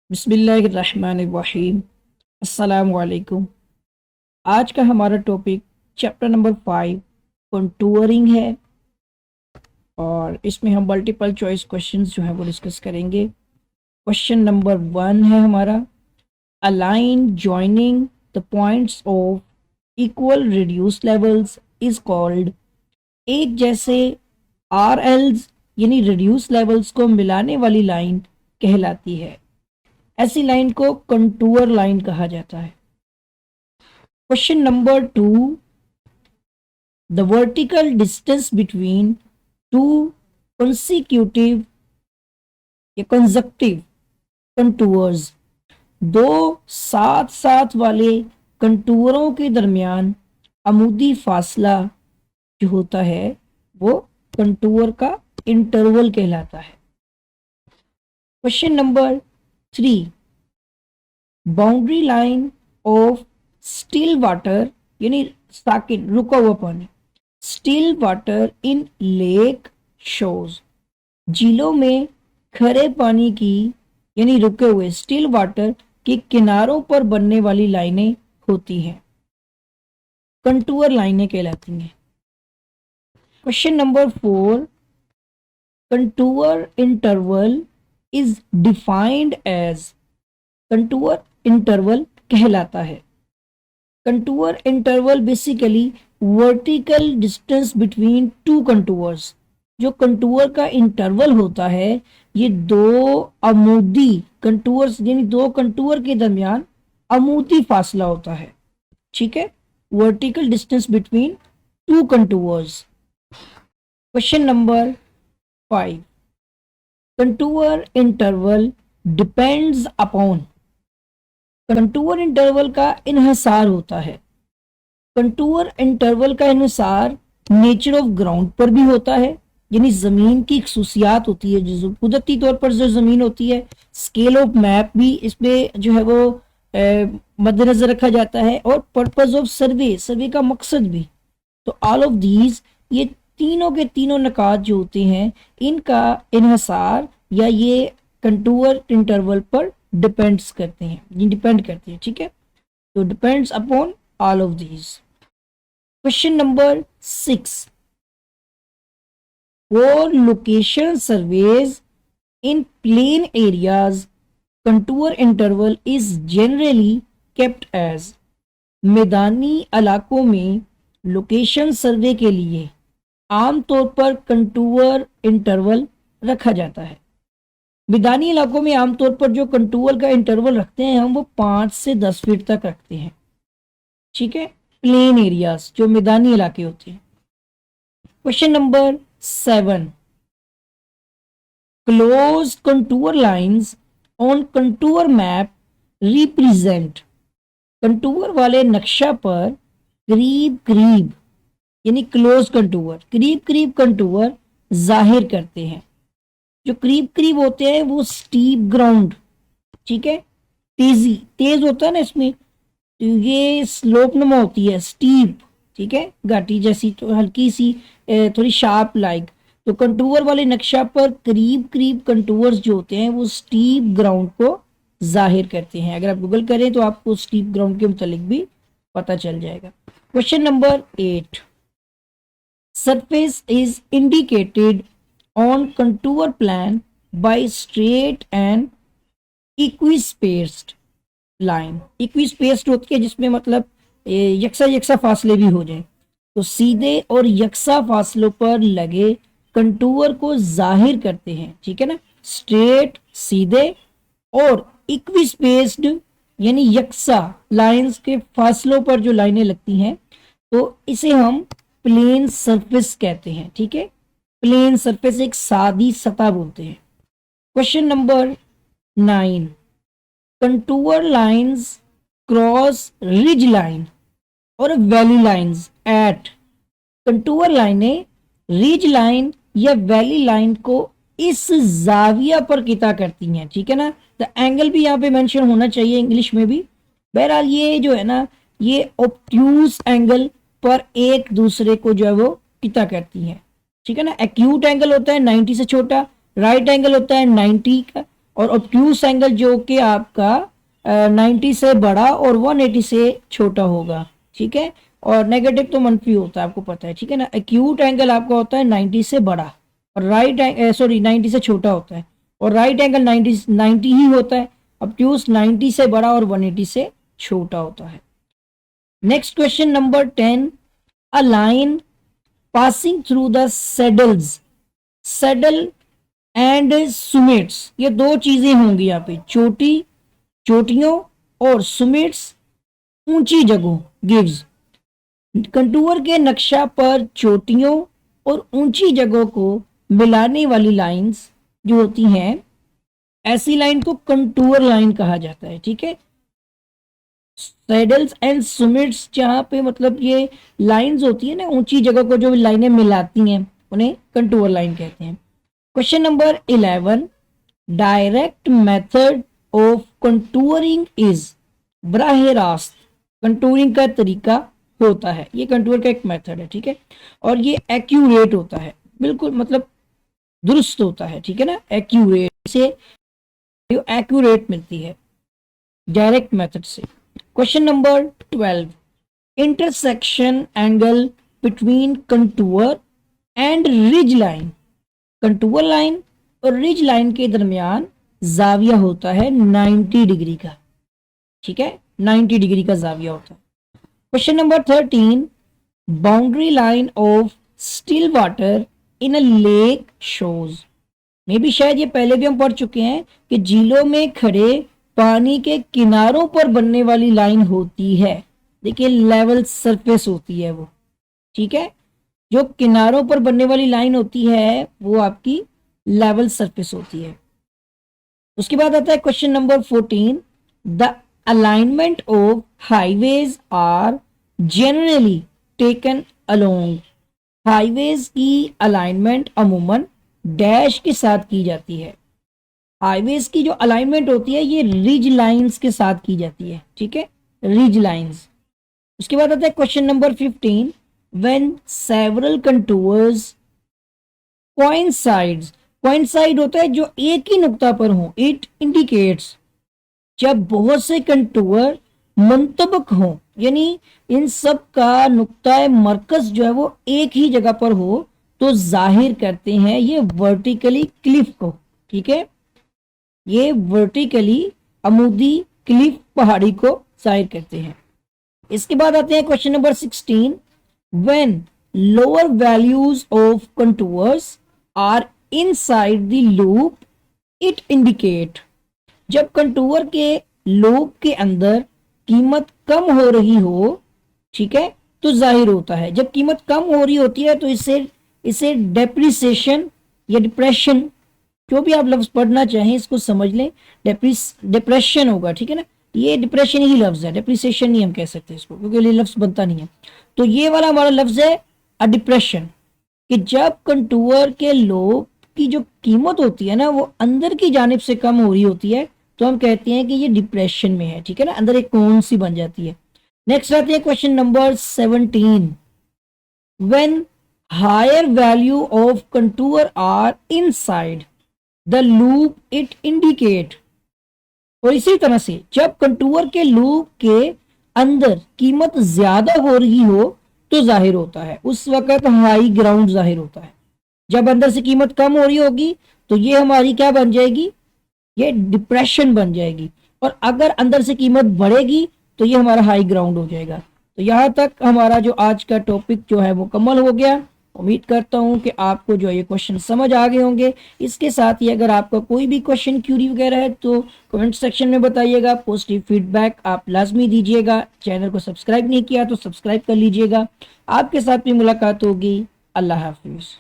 बिस्मिल्लाहिर्रहमानिर्रहीम। अस्सलाम वालेकुम। आज का हमारा टॉपिक चैप्टर नंबर 5 कंटूरिंग है और इसमें हम मल्टीपल चॉइस क्वेश्चंस जो है वो डिस्कस करेंगे। क्वेश्चन नंबर 1 है हमारा, a line joining the points of equal reduce levels is called. एक जैसे आर एल्स यानी रिड्यूस लेवल्स को मिलाने वाली लाइन कहलाती है। ऐसी लाइन को कंटूर लाइन कहा जाता है। Question number 2, the vertical distance between to consecutive या कंजक्टिव कंटूर्स, दो साथ साथ वाले कंटूरों के दरमियान अमूदी फासला जो होता है वो कंटूर का इंटरवल कहलाता है। Question number 3, boundary line of still water यानी साकिन रुका हुआ पानी, स्टिल वाटर इन लेक शोज, झीलों में खरे पानी की यानी रुके हुए स्टिल वाटर के किनारों पर बनने वाली लाइनें होती हैं, कंटूर लाइनें कहलाती हैं। Question number 4, contour interval is defined as, contour interval कहलाता है। Contour interval basically vertical distance between two contours, जो कंटूर का इंटरवल होता है ये दो अमूदी कंटूर्स यानी दो कंटूर के दरमियान अमूदी फासला होता है। ठीक है, vertical distance between two contours. Question number 5, contour interval depends upon, contour interval का इन्हिसार होता है। कंटूर इंटरवल का इन्हिसार नेचर ऑफ ग्राउंड पर भी होता है, यानी जमीन की खसूसियात होती है, जो कुदरती तौर पर जो जमीन होती है, स्केल ऑफ मैप भी इसमें जो है वो मद्देनजर रखा जाता है, और पर्पज ऑफ सर्वे, सर्वे का मकसद भी। तो ऑल ऑफ दीज, ये तीनों के तीनों निकात जो होते हैं इनका इन्हिसार या ये कंटूर इंटरवल पर डिपेंड्स करते हैं, डिपेंड करते हैं। ठीक है, तो depends upon all of these. Question number 6, for location surveys in plain areas contour interval is generally kept as, मैदानी इलाकों में लोकेशन सर्वे के लिए आमतौर पर कंटूर इंटरवल रखा जाता है। मैदानी इलाकों में आमतौर पर जो कंटूर का इंटरवल रखते हैं हम वो 5 से 10 फीट तक रखते हैं। ठीक है, प्लेन एरियाज जो मैदानी इलाके होते हैं। Question number 7, close contour lines on contour map represent, contour वाले नक्शा पर करीब करीब यानी क्लोज कंटूर, करीब करीब कंटूर जाहिर करते हैं। जो करीब करीब होते हैं वो स्टीप ग्राउंड, ठीक है, तेज होता है ना इसमें, तो ये स्लोप नुमा होती है, स्टीप, ठीक है, घाटी जैसी, तो हल्की सी थोड़ी शार्प लाइक। तो कंटूर वाले नक्शा पर करीब करीब कंटूर्स जो होते हैं वो स्टीप ग्राउंड को जाहिर करते हैं। अगर आप गूगल करें तो आपको स्टीप ग्राउंड के मुतालिक भी पता चल जाएगा। Question number 8, surface is indicated on contour plan by straight and equispaced line, equispaced होती है जिसमें मतलब यकसा यकसा फासले भी हो जाए, तो सीधे और यकसा फासलों पर लगे कंटूर को जाहिर करते हैं। ठीक है ना, स्ट्रेट सीधे और इक्विस्पेस्ड यानी यकसा लाइंस के फासलों पर जो लाइनें लगती हैं तो इसे हम प्लेन सरफेस कहते हैं। ठीक है, प्लेन सरफेस एक सादी सतह बोलते हैं। Question number 9, contour lines cross ridge line और वैली लाइंस एट, कंटूर लाइनें रिज लाइन या वैली लाइन को इस जाविया पर किता करती हैं। ठीक है ना, द एंगल भी यहाँ पे मेंशन होना चाहिए इंग्लिश में भी। बहरहाल ये जो है ना, ये ऑब्ट्यूज एंगल पर एक दूसरे को जो है वो किता करती हैं। ठीक है ना, एक्यूट एंगल होता है 90 से छोटा, राइट एंगल होता है 90 का, और ऑब्ट्यूस एंगल जो कि आपका 90 से बड़ा और 180 से छोटा होगा, ठीक है। और नेगेटिव तो मनफी होता है, आपको पता है, ठीक है ना। एक्यूट एंगल आपका होता है 90 से बड़ा और राइट सॉरी 90 से छोटा होता है, और राइट एंगल 90 ही होता है। ऑब्ट्यूस 90 से बड़ा और 180 से छोटा होता है। Next question number 10, a line passing through the saddles, saddle and summits, ये दो चीजें होंगी यहाँ पे, चोटियों और सुमिट्स ऊंची जगहों, गिव्स कंटूर के नक्शा पर चोटियों और ऊंची जगहों को मिलाने वाली लाइंस जो होती हैं, ऐसी लाइन को कंटूर लाइन कहा जाता है, ठीक है। सैडल्स एंड सुमिट्स जहां पे मतलब ये लाइंस होती है ना, ऊंची जगह को जो लाइनें मिलाती हैं, उन्हें कंटूर लाइन कहते हैं। Question number 11, direct method of contouring is, बराह रास्त कंटूरिंग का तरीका होता है, ये कंटूर का एक मेथड है, ठीक है। और ये एक्यूरेट होता है, बिल्कुल मतलब दुरुस्त होता है, ठीक है ना, एक्यूरेट से एक्यूरेट मिलती है डायरेक्ट मेथड से। Question number 12, intersection angle between contour and ridge line, contour line और रिज लाइन के दरमियान जाविया होता है 90 डिग्री का, ठीक है, 90 डिग्री का जाविया होता है। Question number 13, boundary line of still water in a lake shows, मे भी शायद ये पहले भी हम पढ़ चुके हैं कि झीलों में खड़े पानी के किनारों पर बनने वाली लाइन होती है, देखिए लेवल सरफेस होती है वो, ठीक है। जो किनारों पर बनने वाली लाइन होती है वो आपकी लेवल सरफेस होती है। उसके बाद आता है question number 14, the alignment of highways are generally taken along, highways की अलाइनमेंट अमूमन डैश के साथ की जाती है, हाईवेज की जो अलाइनमेंट होती है ये रिज लाइंस के साथ की जाती है, ठीक है, रिज लाइंस। उसके बाद आता है question number 15, when several contours coincides, coincide होता है जो एक ही नुक्ता पर हो, इट इंडिकेट्स, जब बहुत से कंटूर मुंतबक हो, यानी इन सब का नुक्ता मरकज जो है वो एक ही जगह पर हो, तो जाहिर करते हैं ये वर्टिकली क्लिफ को, ठीक है, ये वर्टिकली अमूदी क्लिफ पहाड़ी को जाहिर करते हैं। इसके बाद आते हैं question number 16, when lower values of contours are inside the loop it indicate, जब कंटूर के लूप के अंदर कीमत कम हो रही हो, ठीक है, तो जाहिर होता है, जब कीमत कम हो रही होती है तो इसे डेप्रिसिएशन या डिप्रेशन, जो भी आप लफ्ज पढ़ना चाहें इसको समझ लें, डिप्रेशन होगा, ठीक है ना, ये डिप्रेशन ही लफ्ज है, डेप्रिसिएशन नहीं हम कह सकते इसको, क्योंकि ये लफ्ज बनता नहीं है। तो ये वाला हमारा लफ्ज है अ डिप्रेशन, कि जब कंटूर के लोब की जो कीमत होती है ना वो अंदर की जानिब से कम हो रही होती है, तो हम कहते हैं कि ये डिप्रेशन में है, ठीक है ना, अंदर एक कौन सी बन जाती है। नेक्स्ट आते हैं question number 17, when higher value of contour are inside the loop it indicate, और इसी तरह से जब कंटूर के लूप के अंदर कीमत ज्यादा हो रही हो तो जाहिर होता है, उस वक्त हाई ग्राउंड जाहिर होता है। जब अंदर से कीमत कम हो रही होगी तो ये हमारी क्या बन जाएगी, ये डिप्रेशन बन जाएगी, और अगर अंदर से कीमत बढ़ेगी तो ये हमारा हाई ग्राउंड हो जाएगा। तो यहाँ तक हमारा जो आज का टॉपिक जो है मुकम्मल हो गया। उम्मीद करता हूँ कि आपको जो ये क्वेश्चन समझ आ गए होंगे। इसके साथ ही अगर आपका कोई भी क्वेश्चन क्यूरी वगैरह है तो कमेंट सेक्शन में बताइएगा, पॉजिटिव फीडबैक आप लाजमी दीजिएगा। चैनल को सब्सक्राइब नहीं किया तो सब्सक्राइब कर लीजिएगा। आपके साथ भी मुलाकात होगी। अल्लाह हाफिज़।